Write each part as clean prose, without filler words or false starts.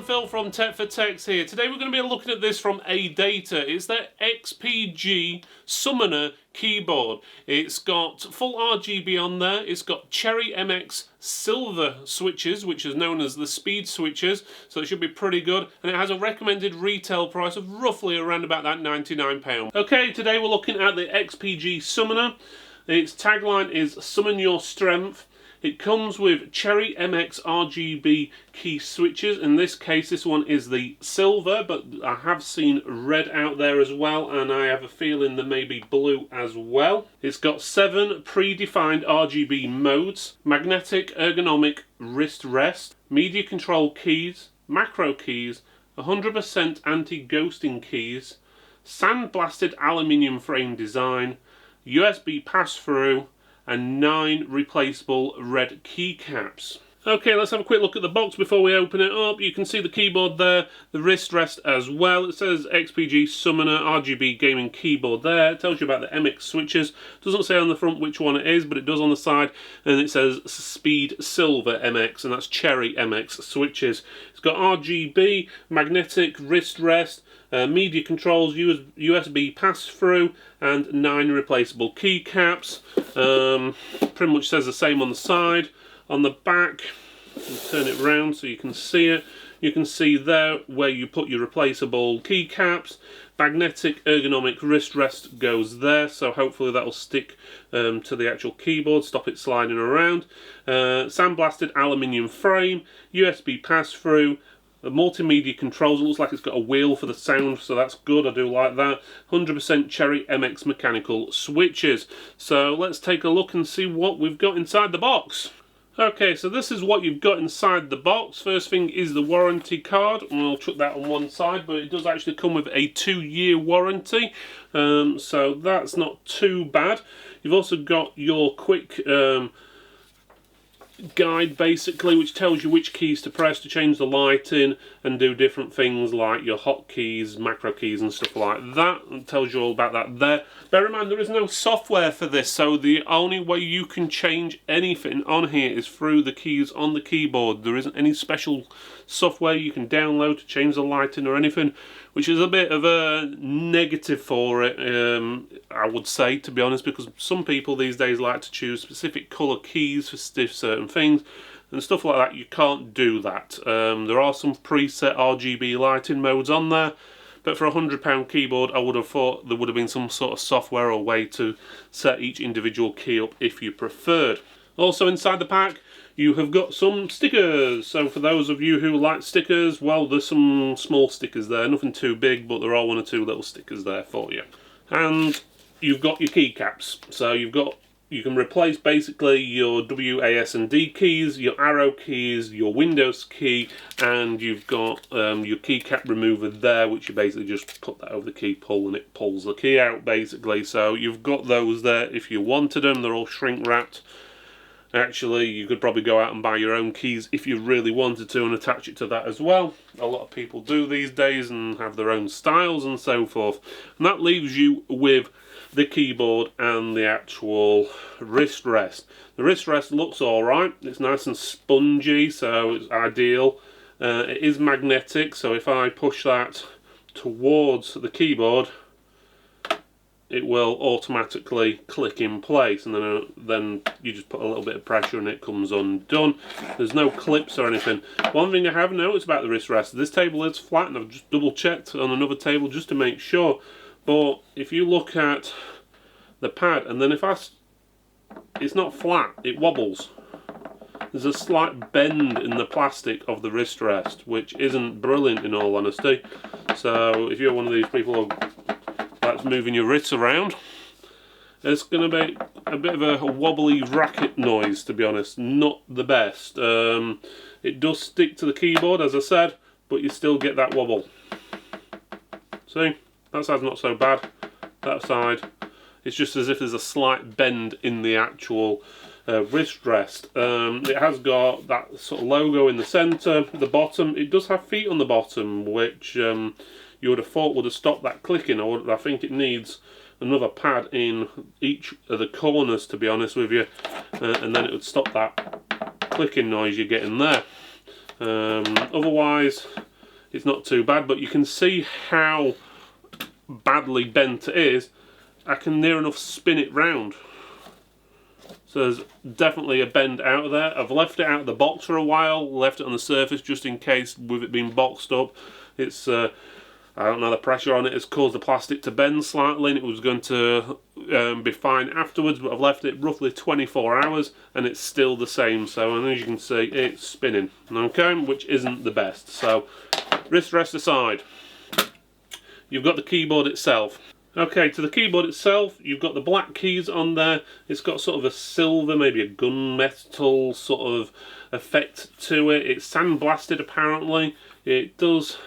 Phil from Tech for Techs here. Today we're going to be looking at this from Adata. It's their XPG Summoner keyboard. It's got full RGB on there. It's got Cherry MX silver switches, which is known as the speed switches, so it should be pretty good. And it has a recommended retail price of roughly around about that £99. Okay, today we're looking at the XPG Summoner. Its tagline is "Summon Your Strength." It comes with Cherry MX RGB Key Switches. In this case, this one is the silver, but I have seen red out there as well, and I have a feeling there may be blue as well. It's got 7 predefined RGB modes, magnetic ergonomic wrist rest, media control keys, macro keys, 100% anti-ghosting keys, sandblasted aluminium frame design, USB pass-through, and 9 replaceable red keycaps. Okay, let's have a quick look at the box before we open it up. You can see the keyboard there, the wrist rest as well. It says XPG Summoner RGB Gaming Keyboard there. It tells you about the MX switches. It doesn't say on the front which one it is, but it does on the side. And it says Speed Silver MX, and that's Cherry MX switches. It's got RGB, magnetic wrist rest, media controls, USB pass-through, and 9 replaceable keycaps. Pretty much says the same on the side. On the back, you turn it round so you can see it. You can see there where you put your replaceable keycaps. Magnetic ergonomic wrist rest goes there, so hopefully that will stick to the actual keyboard, stop it sliding around. Sandblasted aluminium frame, USB pass-through, multimedia controls. It looks like it's got a wheel for the sound, so that's good. I do like that. 100% Cherry MX mechanical switches. So let's take a look and see what we've got inside the box. Okay, so this is what you've got inside the box. First thing is the warranty card, and we'll chuck that on one side, but it does actually come with a 2-year warranty, so that's not too bad. You've also got your quick guide basically, which tells you which keys to press to change the lighting and do different things like your hotkeys, macro keys and stuff like that. It tells you all about that there. Bear in mind there is no software for this, so the only way you can change anything on here is through the keys on the keyboard. There isn't any special software you can download to change the lighting or anything, which is a bit of a negative for it, I would say, to be honest, because some people these days like to choose specific colour keys for certain things and stuff like that. You can't do that. There are some preset RGB lighting modes on there, but for a £100 keyboard I would have thought there would have been some sort of software or way to set each individual key up if you preferred. Also inside the pack you have got some stickers. So for those of you who like stickers, well, there's some small stickers there, nothing too big, but there are 1 or 2 little stickers there for you. And you've got your keycaps. So you can replace basically your WAS and D keys, your arrow keys, your Windows key, and you've got your keycap remover there, which you basically just put that over the key pull and it pulls the key out basically. So you've got those there if you wanted them. They're all shrink wrapped. Actually, you could probably go out and buy your own keys if you really wanted to and attach it to that as well. A lot of people do these days and have their own styles and so forth. And that leaves you with the keyboard and the actual wrist rest. The wrist rest looks alright. It's nice and spongy, so it's ideal. It is magnetic, so if I push that towards the keyboard, it will automatically click in place, and then you just put a little bit of pressure and it comes undone. There's no clips or anything. One thing I have noticed about the wrist rest, this table is flat, and I've just double checked on another table just to make sure. But if you look at the pad, and then it's not flat, it wobbles. There's a slight bend in the plastic of the wrist rest, which isn't brilliant in all honesty. So if you're one of these people who likes moving your wrists around, it's going to be a bit of a wobbly racket noise, to be honest. Not the best. It does stick to the keyboard, as I said, but you still get that wobble. See? That side's not so bad. That side, it's just as if there's a slight bend in the actual wrist rest. It has got that sort of logo in the centre. The bottom, it does have feet on the bottom, which you would have thought would have stopped that clicking. I think it needs another pad in each of the corners, to be honest with you, and then it would stop that clicking noise you're getting there. Otherwise it's not too bad, but you can see how badly bent it is. I can near enough spin it round. So there's definitely a bend out of there. I've left it out of the box for a while, left it on the surface just in case, with it being boxed up. It's, I don't know, the pressure on it has caused the plastic to bend slightly, and it was going to be fine afterwards, but I've left it roughly 24 hours and it's still the same. So, and as you can see, it's spinning, okay, which isn't the best. So, rest aside, you've got the keyboard itself. Okay, to the keyboard itself, you've got the black keys on there. It's got sort of a silver, maybe a gunmetal sort of effect to it. It's sandblasted apparently. It does,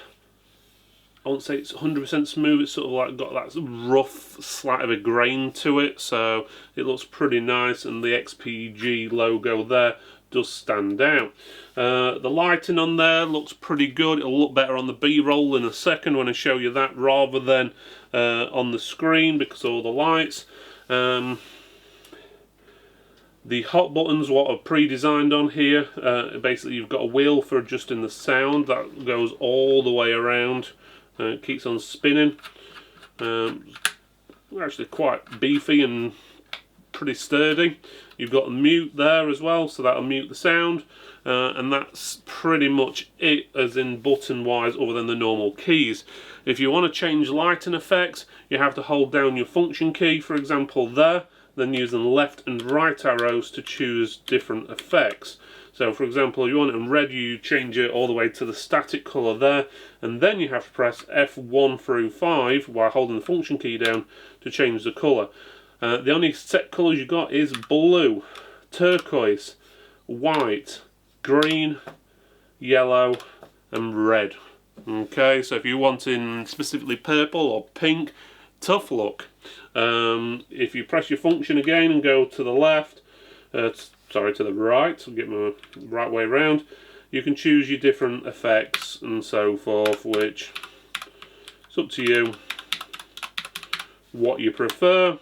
I won't say it's 100% smooth, it's sort of like got that rough slight of a grain to it, so it looks pretty nice, and the XPG logo there does stand out. The lighting on there looks pretty good. It'll look better on the B-roll in a second when I show you that, rather than on the screen because of all the lights. The hot buttons, what are pre-designed on here, basically you've got a wheel for adjusting the sound that goes all the way around. It keeps on spinning. Actually quite beefy and pretty sturdy. You've got a mute there as well, so that'll mute the sound, and that's pretty much it as in button wise, other than the normal keys. If you want to change lighting effects, you have to hold down your function key, for example there, then use the left and right arrows to choose different effects. So for example, if you want it in red, you change it all the way to the static colour there, and then you have to press F1 through 5 while holding the function key down to change the colour. The only set colours you got is blue, turquoise, white, green, yellow and red. Okay, so if you're wanting specifically purple or pink, tough luck. If you press your function again and go to the left, sorry, to the right, I'll get my right way around, you can choose your different effects and so forth, which it's up to you what you prefer.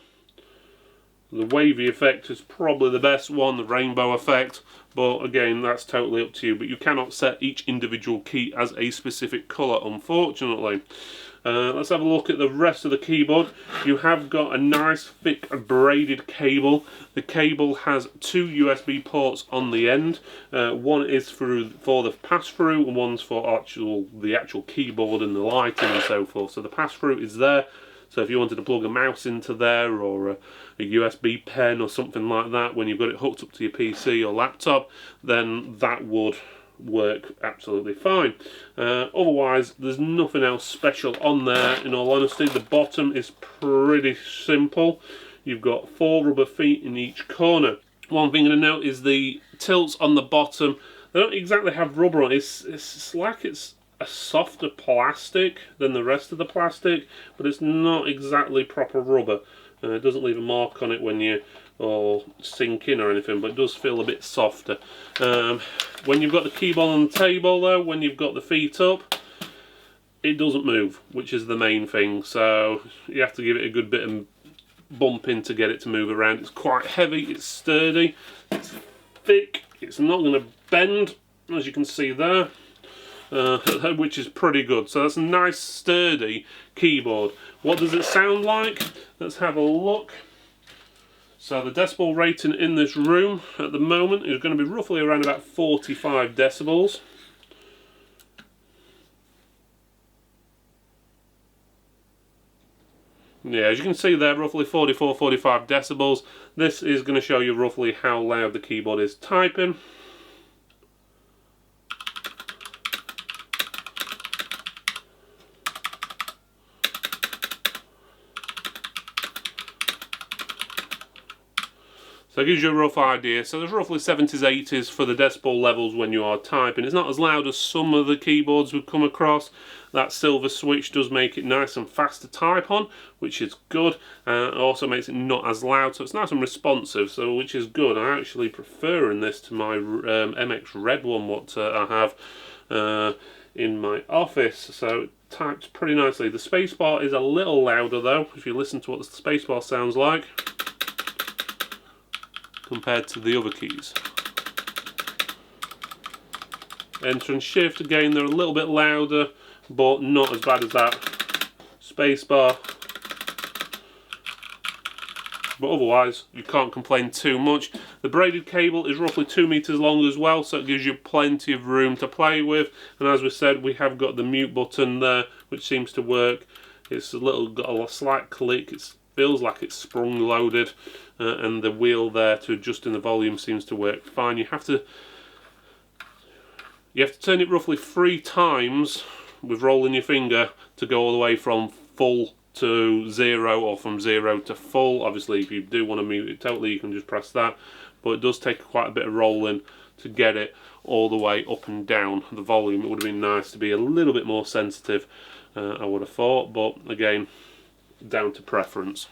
The wavy effect is probably the best one, the rainbow effect, but again, that's totally up to you. But you cannot set each individual key as a specific colour, unfortunately. Let's have a look at the rest of the keyboard. You have got a nice thick braided cable. The cable has two USB ports on the end. One is for the pass-through, and one's for the actual keyboard and the lighting and so forth. So the pass-through is there. So if you wanted to plug a mouse into there, or a USB pen or something like that, when you've got it hooked up to your PC or laptop, then that would work absolutely fine. Otherwise, there's nothing else special on there, in all honesty. The bottom is pretty simple. You've got 4 rubber feet in each corner. One thing to note is the tilts on the bottom. They don't exactly have rubber on it. It's like it's a softer plastic than the rest of the plastic, but it's not exactly proper rubber. It doesn't leave a mark on it when you sink in or anything, but it does feel a bit softer. When you've got the keyboard on the table though, when you've got the feet up, it doesn't move, which is the main thing, so you have to give it a good bit of bumping to get it to move around. It's quite heavy, it's sturdy, it's thick, it's not going to bend, as you can see there. Which is pretty good. So that's a nice sturdy keyboard. What does it sound like? Let's have a look. So the decibel rating in this room at the moment is going to be roughly around about 45 decibels. Yeah, as you can see there, roughly 44-45 decibels. This is going to show you roughly how loud the keyboard is typing. So it gives you a rough idea. So there's roughly 70s, 80s for the decibel levels when you are typing. It's not as loud as some of the keyboards we've come across. That silver switch does make it nice and fast to type on, which is good. It also makes it not as loud, so it's nice and responsive, so which is good. I actually preferring this to my MX Red one, what I have in my office. So typed pretty nicely. The spacebar is a little louder though, if you listen to what the spacebar sounds like compared to the other keys. Enter and shift, again they're a little bit louder, but not as bad as that spacebar. But otherwise, you can't complain too much. The braided cable is roughly 2 meters long as well, so it gives you plenty of room to play with. And as we said, we have got the mute button there, which seems to work. It's got a slight click. It feels like it's sprung loaded, and the wheel there to adjusting the volume seems to work fine. You have to turn it roughly 3 times with rolling your finger to go all the way from full to 0 or from 0 to full. Obviously if you do want to mute it totally, you can just press that, but it does take quite a bit of rolling to get it all the way up and down the volume. It would have been nice to be a little bit more sensitive, I would have thought, but again, down to preference.